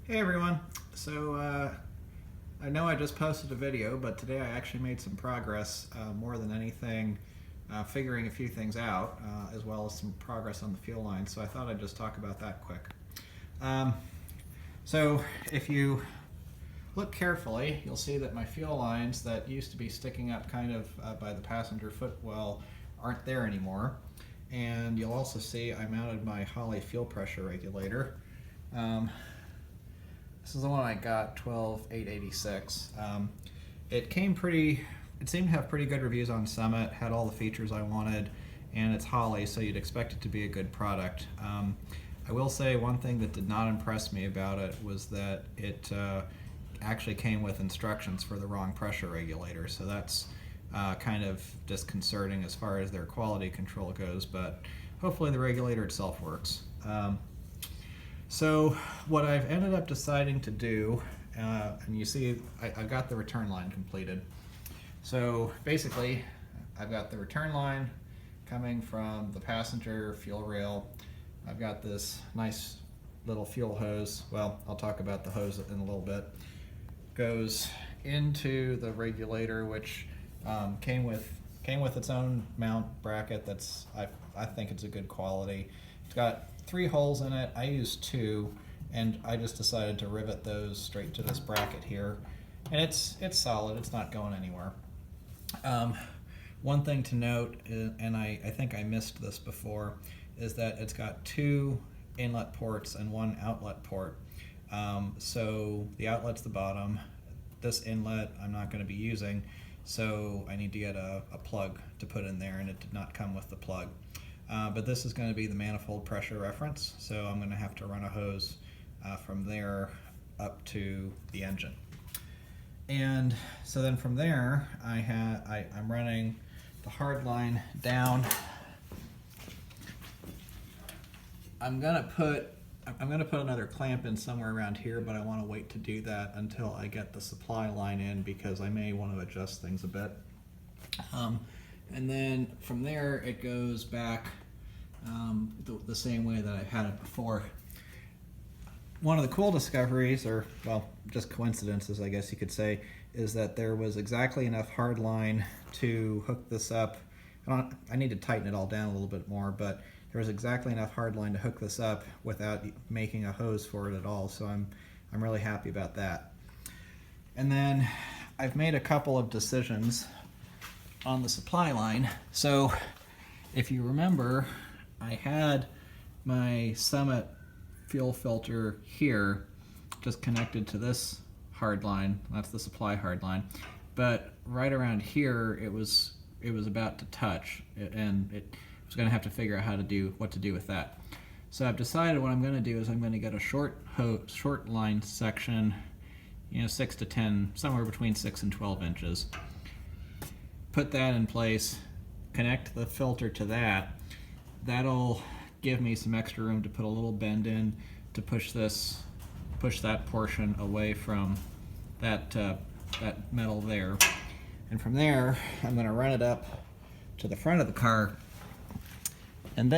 Hey everyone. So I know I just posted a video, but today I actually made some progress, more than anything, figuring a few things out, as well as some progress on the fuel line. So I thought I'd just talk about that quick. Um, so if you look carefully, you'll see that my fuel lines that used to be sticking up kind of by the passenger footwell aren't there anymore. And you'll also see I mounted my Holley fuel pressure regulator. This is the one I got, 12886. It seemed to have pretty good reviews on Summit, had all the features I wanted, and it's Holley, so you'd expect it to be a good product. I will say one thing that did not impress me about it was that it actually came with instructions for the wrong pressure regulator, so that's kind of disconcerting as far as their quality control goes, but hopefully the regulator itself works. So what I've ended up deciding to do, and you see I've got the return line completed. So basically I've got the return line coming from the passenger fuel rail. I've got this nice little fuel hose. Well, I'll talk about the hose in a little bit. Goes into the regulator, which came with its own mount bracket. I think it's a good quality. It's got 3 holes in it. I used 2, and I just decided to rivet those straight to this bracket here. And it's solid. It's not going anywhere. One thing to note, and I think I missed this before, is that it's got 2 inlet ports and 1 outlet port. So the outlet's the bottom. This inlet I'm not going to be using, so I need to get a plug to put in there, and it did not come with the plug. But this is going to be the manifold pressure reference, so I'm going to have to run a hose from there up to the engine. And so then from there, I'm running the hard line down. I'm gonna put another clamp in somewhere around here, but I want to wait to do that until I get the supply line in, because I may want to adjust things a bit. And then from there it goes back the same way that I've had it before. One of the cool discoveries, or well, just coincidences I guess you could say, is that there was exactly enough hard line to hook this up. I need to tighten it all down a little bit more, but there was exactly enough hard line to hook this up without making a hose for it at all, so I'm really happy about that. And then I've made a couple of decisions on the supply line. So if you remember, I had my Summit fuel filter here just connected to this hard line. That's the supply hard line. But right around here it was about to touch, and it was going to have to figure out what to do with that. So I've decided what I'm going to do is I'm going to get a short line section, 6 to 10, somewhere between 6 and 12 inches. Put that in place, connect the filter to that. That'll give me some extra room to put a little bend in to push that portion away from that metal there. And from there, I'm going to run it up to the front of the car. And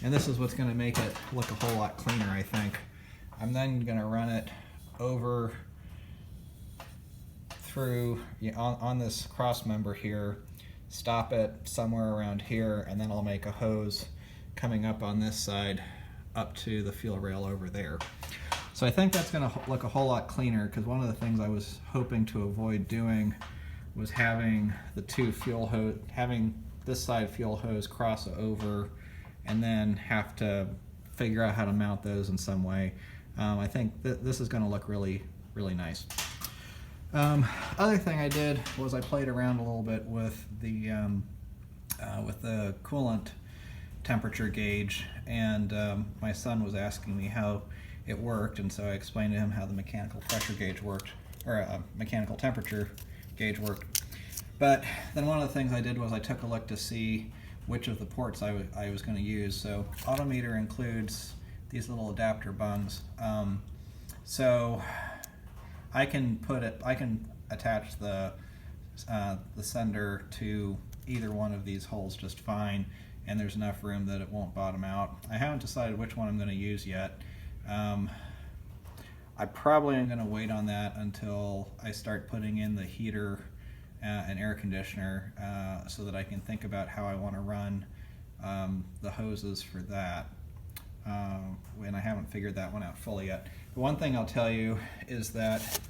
this is what's going to make it look a whole lot cleaner, I think. I'm then going to run it over through on this cross member here, stop it somewhere around here, and then I'll make a hose coming up on this side up to the fuel rail over there. So I think that's going to look a whole lot cleaner, because one of the things I was hoping to avoid doing was having having this side fuel hose cross over and then have to figure out how to mount those in some way. I think this is going to look really, really nice. Other thing I did was I played around a little bit with the coolant temperature gauge, and my son was asking me how it worked, and so I explained to him how the mechanical pressure gauge worked, or mechanical temperature gauge worked. But then one of the things I did was I took a look to see which of the ports I was going to use. So Autometer includes these little adapter bungs. So I can attach the sender to either one of these holes just fine, and there's enough room that it won't bottom out. I haven't decided which one I'm going to use yet. I probably am going to wait on that until I start putting in the heater and air conditioner so that I can think about how I want to run the hoses for that. And I haven't figured that one out fully yet. The one thing I'll tell you is that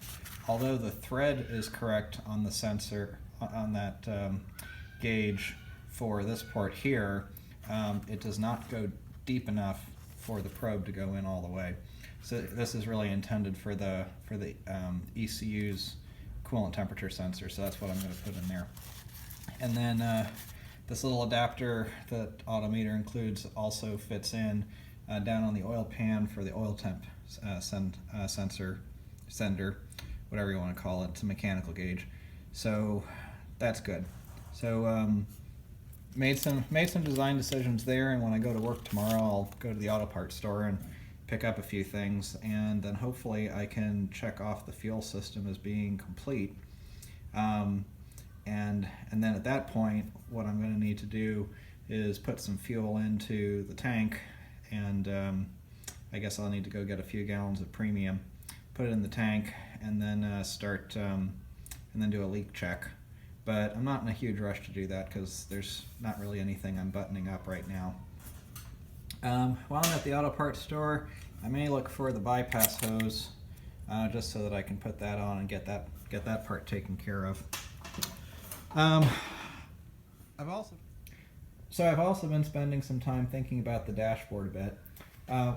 although the thread is correct on the sensor, on that gauge for this port here, it does not go deep enough for the probe to go in all the way. So this is really intended for the ECU's coolant temperature sensor, so that's what I'm going to put in there. And then this little adapter that Autometer includes also fits in down on the oil pan for the oil temp sender, whatever you want to call it. It's a mechanical gauge, so that's good. So made some design decisions there, and when I go to work tomorrow, I'll go to the auto parts store and pick up a few things, and then hopefully I can check off the fuel system as being complete. And then at that point, what I'm going to need to do is put some fuel into the tank, and I guess I'll need to go get a few gallons of premium, put it in the tank, and then and then do a leak check. But I'm not in a huge rush to do that because there's not really anything I'm buttoning up right now. While I'm at the auto parts store, I may look for the bypass hose just so that I can put that on and get that part taken care of. I've also been spending some time thinking about the dashboard a bit.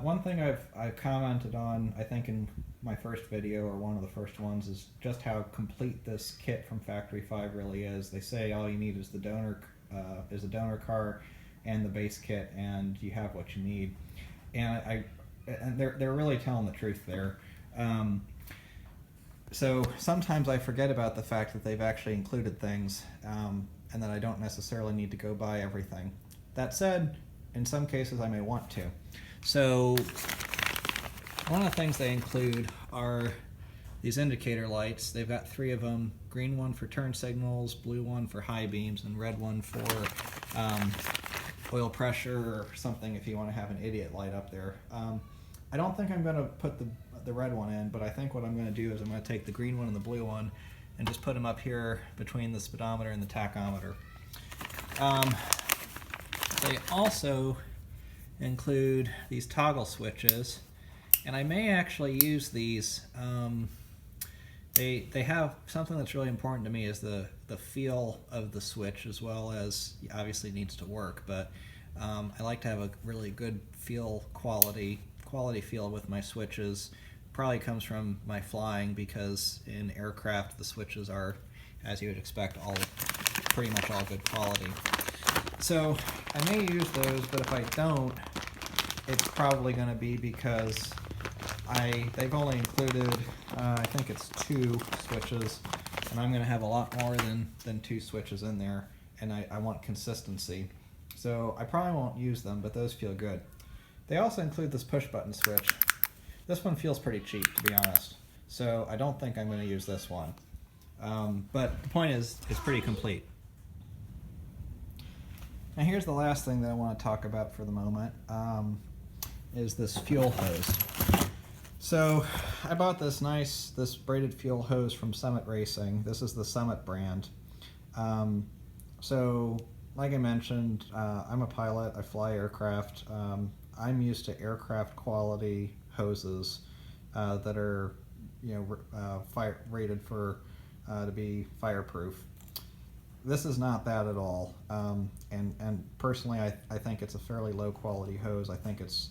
One thing I've commented on, I think in my first video or one of the first ones, is just how complete this kit from Factory 5 really is. They say all you need is the donor car and the base kit, and you have what you need. And they're really telling the truth there. So sometimes I forget about the fact that they've actually included things, and that I don't necessarily need to go buy everything. That said, in some cases I may want to. So one of the things they include are these indicator lights. They've got 3 of them: green one for turn signals, blue one for high beams, and red one for oil pressure or something if you want to have an idiot light up there. I don't think I'm going to put the red one in, but I think what I'm going to do is I'm going to take the green one and the blue one and just put them up here between the speedometer and the tachometer. They also include these toggle switches, and I may actually use these. They have something that's really important to me is the feel of the switch, as well as obviously it needs to work, but I like to have a really good quality feel with my switches. Probably comes from my flying, because in aircraft the switches are, as you would expect, pretty much all good quality. So I may use those, but if I don't, it's probably going to be because they've only included I think it's 2 switches, and I'm going to have a lot more than 2 switches in there, and I want consistency. So I probably won't use them, but those feel good. They also include this push button switch. This one feels pretty cheap, to be honest, so I don't think I'm going to use this one. But the point is, it's pretty complete. Now here's the last thing that I want to talk about for the moment, is this fuel hose. So I bought this braided fuel hose from Summit Racing. This is the Summit brand. So like I mentioned, I'm a pilot. I fly aircraft. I'm used to aircraft quality hoses that are, rated for to be fireproof. This is not that at all, and personally I think it's a fairly low quality hose. I think it's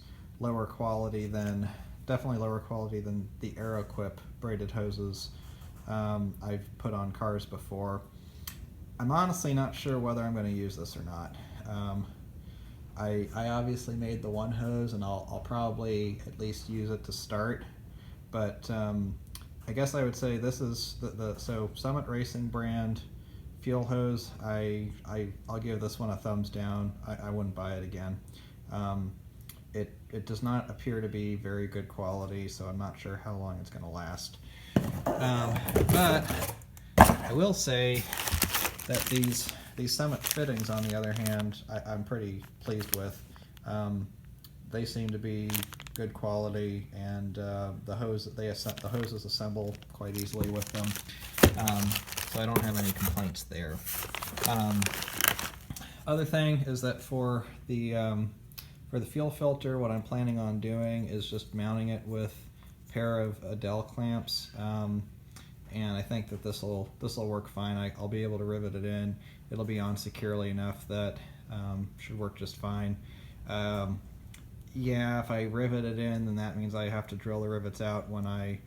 definitely lower quality than the Aeroquip braided hoses I've put on cars before. I'm honestly not sure whether I'm going to use this or not. I obviously made the one hose, and I'll probably at least use it to start, but I guess I would say this is so Summit Racing brand fuel hose. I'll give this one a thumbs down. I wouldn't buy it again. It does not appear to be very good quality, so I'm not sure how long it's going to last. But I will say that these Summit fittings, on the other hand, I'm pretty pleased with. they seem to be good quality, and the hoses assemble quite easily with them, so I don't have any complaints there. Other thing is that for the fuel filter, what I'm planning on doing is just mounting it with a pair of Adele clamps, and I think that this will work fine. I'll be able to rivet it in. It'll be on securely enough that should work just fine. Yeah, if I rivet it in, then that means I have to drill the rivets out when I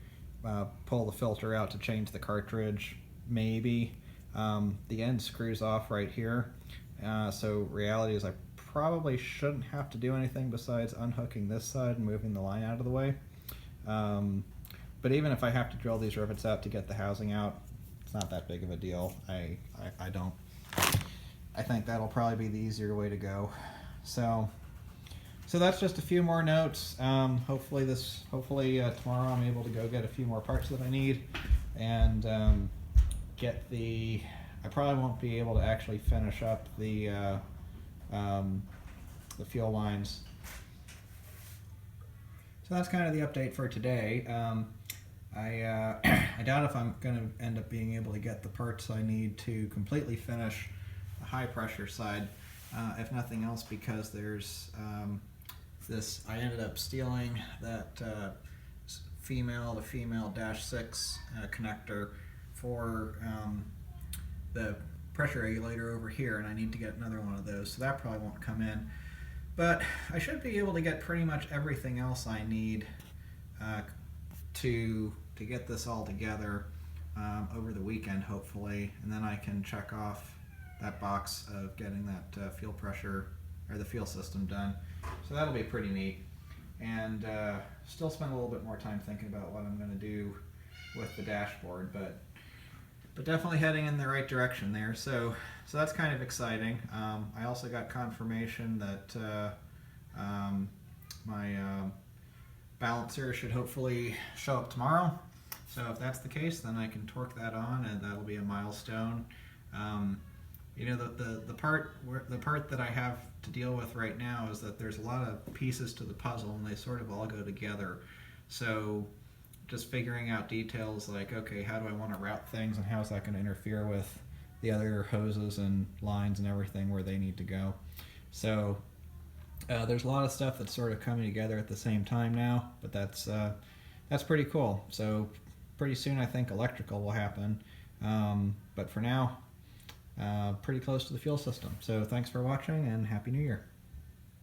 pull the filter out to change the cartridge, maybe. The end screws off right here, so reality is I probably shouldn't have to do anything besides unhooking this side and moving the line out of the way. But even if I have to drill these rivets out to get the housing out, it's not that big of a deal. I think that'll probably be the easier way to go. So that's just a few more notes. Hopefully tomorrow I'm able to go get a few more parts that I need, and I probably won't be able to actually finish up the fuel lines. So that's kind of the update for today. I doubt if I'm going to end up being able to get the parts I need to completely finish the high pressure side, if nothing else because there's I ended up stealing that female to female -6 connector for the pressure regulator over here, and I need to get another one of those, so that probably won't come in. But I should be able to get pretty much everything else I need to get this all together over the weekend, hopefully, and then I can check off that box of getting that fuel pressure or the fuel system done. So that'll be pretty neat, and still spend a little bit more time thinking about what I'm going to do with the dashboard, but definitely heading in the right direction there. So that's kind of exciting. I also got confirmation that my balancer should hopefully show up tomorrow. So if that's the case, then I can torque that on, and that'll be a milestone. You know, the part that I have to deal with right now is that there's a lot of pieces to the puzzle, and they sort of all go together. So just figuring out details like, okay, how do I want to route things, and how is that going to interfere with the other hoses and lines and everything where they need to go. So there's a lot of stuff that's sort of coming together at the same time now, but that's pretty cool. So pretty soon I think electrical will happen, but for now, pretty close to the fuel system. So thanks for watching, and Happy New Year.